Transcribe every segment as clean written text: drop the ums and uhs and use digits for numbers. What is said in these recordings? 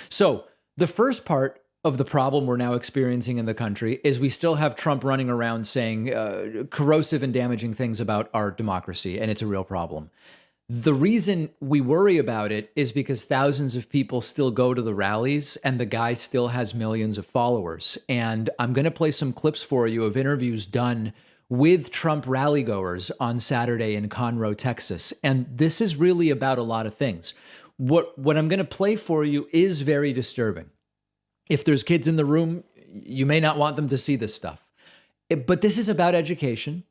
So the first part of the problem we're now experiencing in the country is we still have Trump running around saying corrosive and damaging things about our democracy, and it's a real problem. The reason we worry about it is because thousands of people still go to the rallies and the guy still has millions of followers. And I'm going to play some clips for you of interviews done with Trump rally goers on Saturday in Conroe, Texas. And this is really about a lot of things. What I'm going to play for you is very disturbing. If there's kids in the room, you may not want them to see this stuff. But this is about education.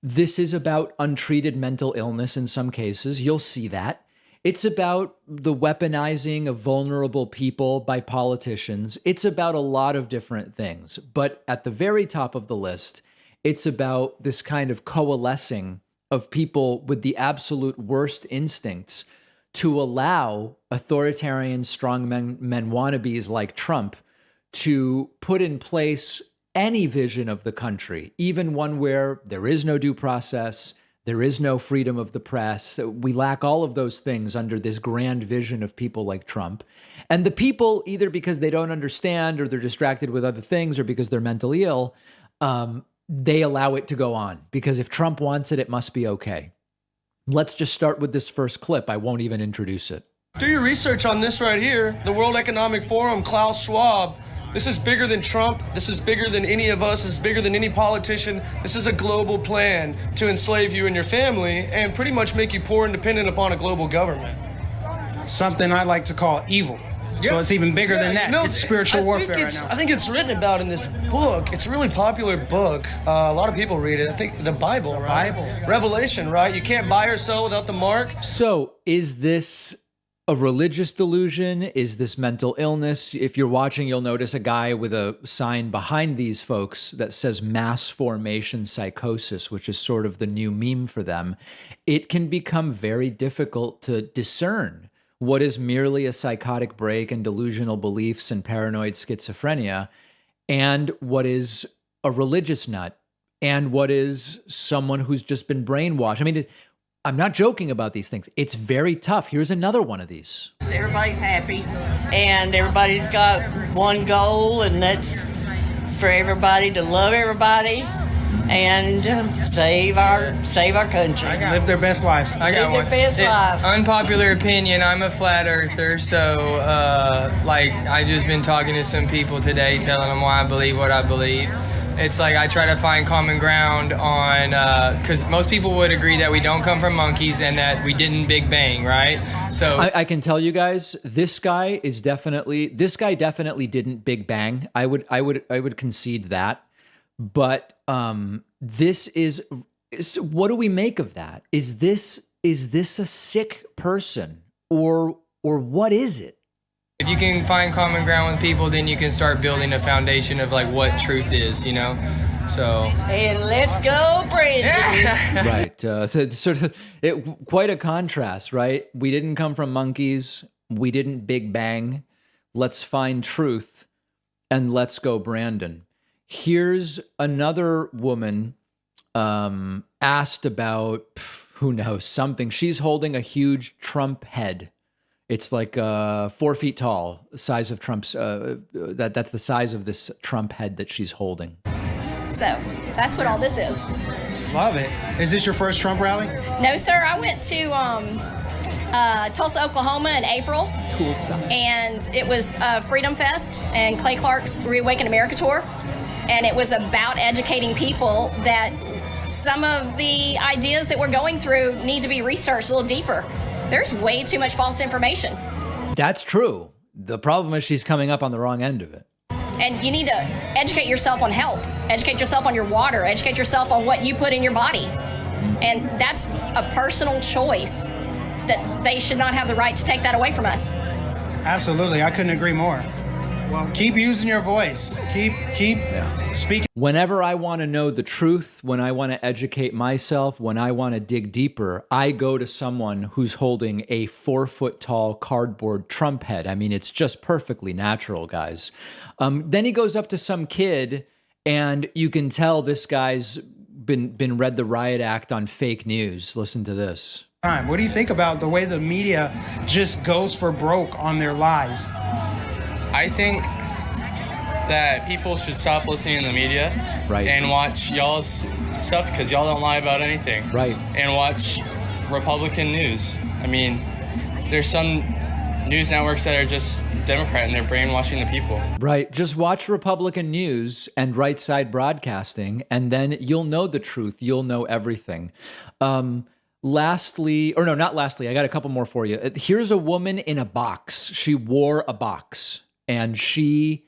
This is about untreated mental illness in some cases. You'll see that. It's about the weaponizing of vulnerable people by politicians. It's about a lot of different things. But at the very top of the list, it's about this kind of coalescing of people with the absolute worst instincts to allow authoritarian strongmen wannabes like Trump to put in place any vision of the country, even one where there is no due process, there is no freedom of the press. We lack all of those things under this grand vision of people like Trump. And the people, either because they don't understand or they're distracted with other things or because they're mentally ill, they allow it to go on. Because if Trump wants it, it must be okay. Let's just start with this first clip. I won't even introduce it. Do your research on this right here. The World Economic Forum, Klaus Schwab. This is bigger than Trump. This is bigger than any of us. This is bigger than any politician. This is a global plan to enslave you and your family and pretty much make you poor and dependent upon a global government. Something I like to call evil. Yeah. So it's even bigger than that. No, it's spiritual warfare right now. I think it's written about in this book. It's a really popular book. A lot of people read it. I think the Bible, right? Revelation, right? You can't buy or sell without the mark. So is this a religious delusion? Is this mental illness? If you're watching, you'll notice a guy with a sign behind these folks that says mass formation psychosis, which is sort of the new meme for them. It can become very difficult to discern what is merely a psychotic break and delusional beliefs and paranoid schizophrenia, and what is a religious nut, and what is someone who's just been brainwashed. I mean, I'm not joking about these things. It's very tough. Here's another one of these. Everybody's happy, and everybody's got one goal, and that's for everybody to love everybody and save our country. Live their best life. I got one. Live their best life. Unpopular opinion, I'm a flat earther, so I just been talking to some people today telling them why I believe what I believe. It's like I try to find common ground on, because most people would agree that we don't come from monkeys and that we didn't Big Bang, right? So I can tell you guys, this guy definitely didn't Big Bang. I would concede that. But this is what do we make of that? Is this a sick person or what is it? if you can find common ground with people, then you can start building a foundation of like what truth is, you know? So. And let's go, Brandon. Right. So it's sort of quite a contrast, right? We didn't come from monkeys. We didn't Big Bang. Let's find truth and let's go, Brandon. Here's another woman asked about, who knows, something. She's holding a huge Trump head. It's like 4 feet tall, size of Trump's, that's the size of this Trump head that she's holding. So that's what all this is. Love it. Is this your first Trump rally? No, sir. I went to Tulsa, Oklahoma in April. Tulsa. And it was Freedom Fest and Clay Clark's Reawaken America tour. And it was about educating people that some of the ideas that we're going through need to be researched a little deeper. There's way too much false information. That's true. The problem is she's coming up on the wrong end of it. And you need to educate yourself on health, educate yourself on your water, educate yourself on what you put in your body. And that's a personal choice that they should not have the right to take that away from us. Absolutely. I couldn't agree more. Well, keep using your voice. Keep speaking. Whenever I want to know the truth, when I want to educate myself, when I want to dig deeper, I go to someone who's holding a 4 foot tall cardboard Trump head. I mean, it's just perfectly natural, guys. Then he goes up to some kid, and you can tell this guy's been read the riot act on fake news. Listen to this. What do you think about the way the media just goes for broke on their lies? I think that people should stop listening to the media and watch y'all's stuff because y'all don't lie about anything. Right. And watch Republican news. I mean, there's some news networks that are just Democrat and they're brainwashing the people. Right. Just watch Republican news and right side broadcasting, and then you'll know the truth. You'll know everything. Lastly, or no, not lastly, I got a couple more for you. Here's a woman in a box. She wore a box, and she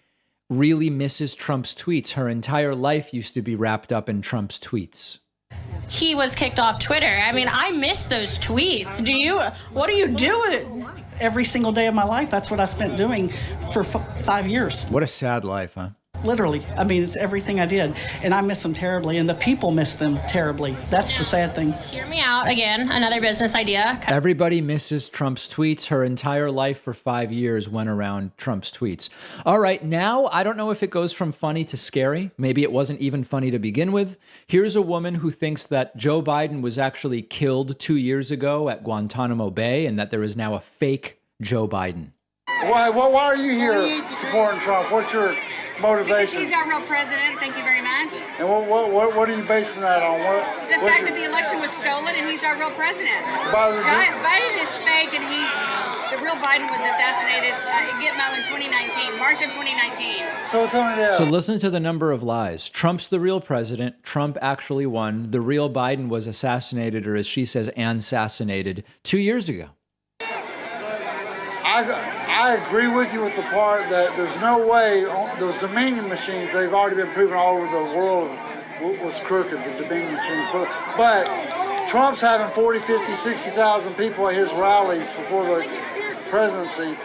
really misses Trump's tweets. Her entire life used to be wrapped up in Trump's tweets. He was kicked off Twitter. I mean, I miss those tweets. Do you? What do you do with it? Every single day of my life, that's what I spent doing for 5 years. What a sad life, huh? Literally. I mean, it's everything I did. And I miss them terribly. And the people miss them terribly. That's the sad thing. Hear me out again. Another business idea. Everybody misses Trump's tweets. Her entire life for 5 years went around Trump's tweets. All right. Now, I don't know if it goes from funny to scary. Maybe it wasn't even funny to begin with. Here's a woman who thinks that Joe Biden was actually killed 2 years ago at Guantanamo Bay and that there is now a fake Joe Biden. Why are you here supporting Trump? What's your motivation? He's our real president. Thank you very much. And what are you basing that on? The fact that the election was stolen and he's our real president. So Biden is fake and the real Biden was assassinated in Gitmo in 2019, March of 2019. So tell me this. So listen to the number of lies. Trump's the real president. Trump actually won. The real Biden was assassinated, or as she says, assassinated 2 years ago. I agree with you with the part that there's no way those Dominion machines, they've already been proven all over the world was crooked, the Dominion machines. But Trump's having 40, 50, 60,000 people at his rallies before the presidency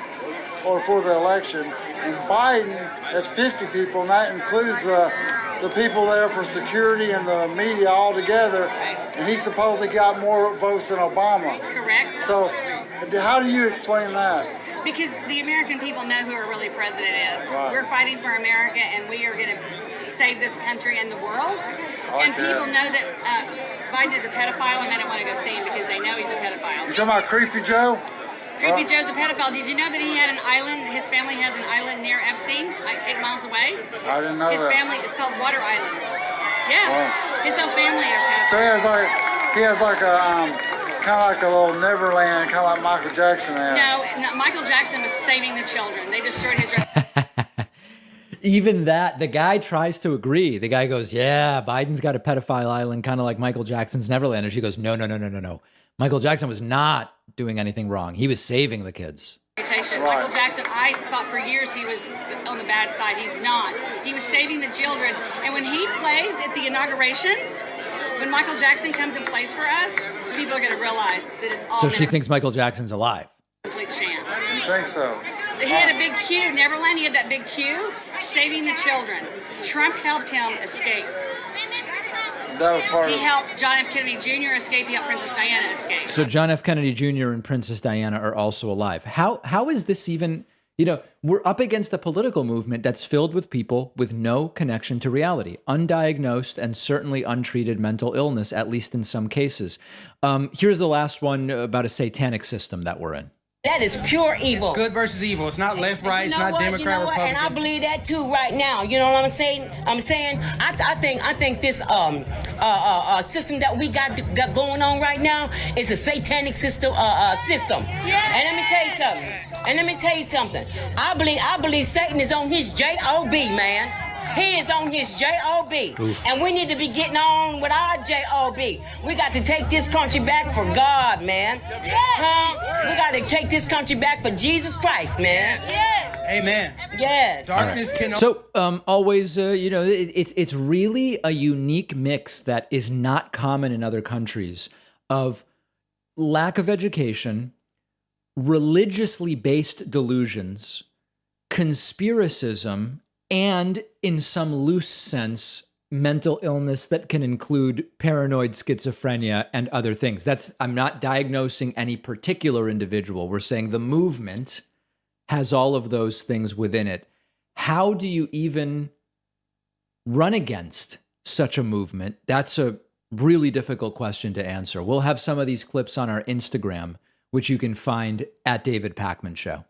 or for the election. And Biden has 50 people, and that includes the people there for security and the media all together. And he supposedly got more votes than Obama. Correct. So how do you explain that? Because the American people know who our really president is. Right. We're fighting for America, and we are going to save this country and the world. And people know that Biden is a pedophile, and they don't want to go see him because they know he's a pedophile. You talking about Creepy Joe? Creepy Joe's a pedophile. Did you know that he had an island? His family has an island near Epstein, like 8 miles away. I didn't know His that. family, it's called Water Island. Yeah. Wow. His whole family are pedophiles. So he has like a kind of like a little Neverland, kind of like Michael Jackson had. No, Michael Jackson was saving the children. They destroyed his Even that, the guy tries to agree. The guy goes, yeah, Biden's got a pedophile island, kind of like Michael Jackson's Neverland. And she goes, no. Michael Jackson was not doing anything wrong. He was saving the kids. Right. Michael Jackson, I thought for years he was on the bad side. He's not. He was saving the children. And when he plays at the inauguration, when Michael Jackson comes and plays for us, people are going to realize that it's all So she thinks Michael Jackson's alive. Complete sham. You think so? He had a big queue, Neverland, he had that big queue, saving the children. Trump helped him escape. That was part He of it. helped John F. Kennedy Jr. escape, he helped Princess Diana escape. So John F. Kennedy Jr. and Princess Diana are also alive. How is this even, we're up against a political movement that's filled with people with no connection to reality, undiagnosed and certainly untreated mental illness, at least in some cases. Here's the last one about a satanic system that we're in. That is pure evil. Good versus evil. It's not left, right. It's not Democrat, Republican. And I believe that too right now. You know what I'm saying? I think this system that we got going on right now is a satanic system. Yeah. And let me tell you something. I believe Satan is on his job, man. He is on his job. And we need to be getting on with our job. We got to take this country back for God, man. Yeah. We got to take this country back for Jesus Christ, man. Yes. Amen. Yes. Darkness can. So always, it's really a unique mix that is not common in other countries of lack of education, religiously based delusions, conspiracism, and in some loose sense, mental illness that can include paranoid schizophrenia and other things. I'm not diagnosing any particular individual. We're saying the movement has all of those things within it. How do you even run against such a movement? That's a really difficult question to answer. We'll have some of these clips on our Instagram, which you can find at David Pakman Show.